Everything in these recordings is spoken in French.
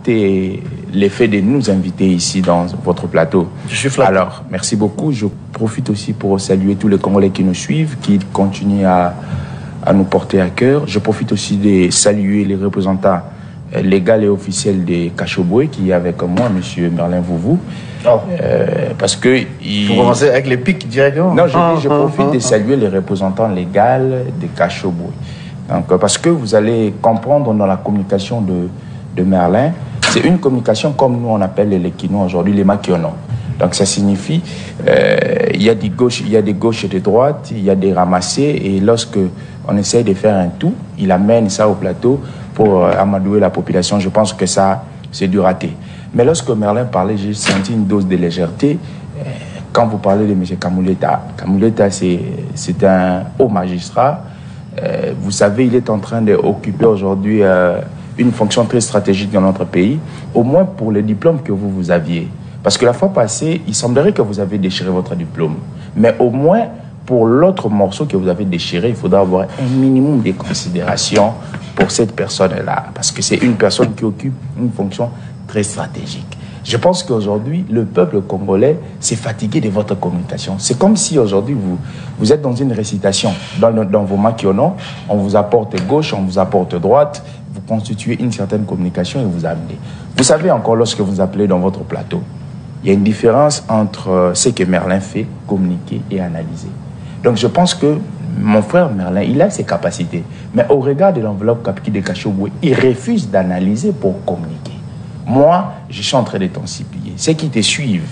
accepté l'effet de nous inviter ici dans votre plateau. Je suis flatté. Alors, merci beaucoup. Je profite aussi pour saluer tous les Congolais qui nous suivent, qui continuent à nous porter à cœur. Je profite aussi de saluer les représentants légaux et officiels de Cachoboué qui est avec moi, M. Merlin Vouvou. Oh. Parce que... Vous commencez avec les pics directement. Non, je profite de saluer les représentants légaux de Cachoboué. Donc, parce que vous allez comprendre dans la communication de Merlin, c'est une communication comme nous on appelle les Lekino aujourd'hui, les Makiono. Donc ça signifie il y a des gauches et des droites, il y a des ramassés, et lorsque on essaye de faire un tout, il amène ça au plateau pour amadouer la population. Je pense que ça, c'est du raté. Mais lorsque Merlin parlait, j'ai senti une dose de légèreté. Quand vous parlez de M. Kamuleta, c'est un haut magistrat. Vous savez, il est en train d'occuper aujourd'hui une fonction très stratégique dans notre pays, au moins pour les diplômes que vous aviez. Parce que la fois passée, il semblerait que vous avez déchiré votre diplôme. Mais au moins, pour l'autre morceau que vous avez déchiré, il faudra avoir un minimum de considération pour cette personne-là. Parce que c'est une personne qui occupe une fonction très stratégique. Je pense qu'aujourd'hui, le peuple congolais s'est fatigué de votre communication. C'est comme si aujourd'hui, vous êtes dans une récitation. Dans vos makionos, on vous apporte gauche, on vous apporte droite, vous constituez une certaine communication et vous amenez. Vous savez encore, lorsque vous appelez dans votre plateau, il y a une différence entre ce que Merlin fait, communiquer et analyser. Donc je pense que mon frère Merlin, il a ses capacités. Mais au regard de l'enveloppe Kapiki de Cachoboué, il refuse d'analyser pour communiquer. Moi, je suis en train de t'en supplier. Ceux qui te suivent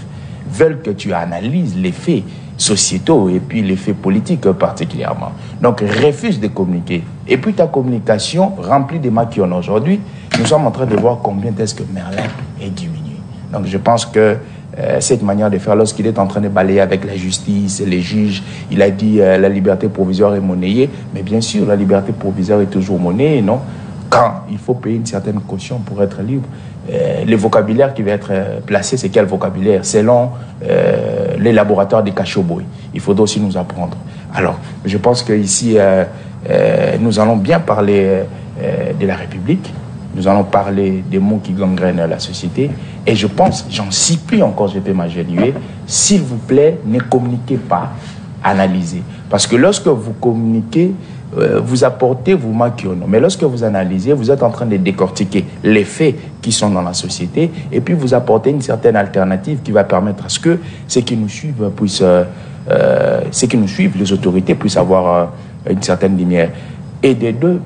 veulent que tu analyses les faits sociétaux et puis les faits politiques particulièrement. Donc, refuse de communiquer. Et puis ta communication remplie de makionos. Aujourd'hui, nous sommes en train de voir combien est-ce que Merlin est diminué. Donc, je pense que cette manière de faire, lorsqu'il est en train de balayer avec la justice, les juges, il a dit la liberté provisoire est monnayée. Mais bien sûr, la liberté provisoire est toujours monnayée, non? Quand il faut payer une certaine caution pour être libre. Le vocabulaire qui va être placé, c'est quel vocabulaire? Selon les laboratoires de Cachoboué. Il faudra aussi nous apprendre. Alors, je pense qu'ici, nous allons bien parler de la République. Nous allons parler des mots qui gangrènent la société. Et je pense, j'en supplie encore, je peux m'agenouiller, s'il vous plaît, ne communiquez pas, analysez. Parce que lorsque vous communiquez, vous apportez vos makionos. Mais lorsque vous analysez, vous êtes en train de décortiquer les faits qui sont dans la société et puis vous apportez une certaine alternative qui va permettre à ce que ceux qui nous suivent puissent, les autorités puissent avoir une certaine lumière. Et des deux,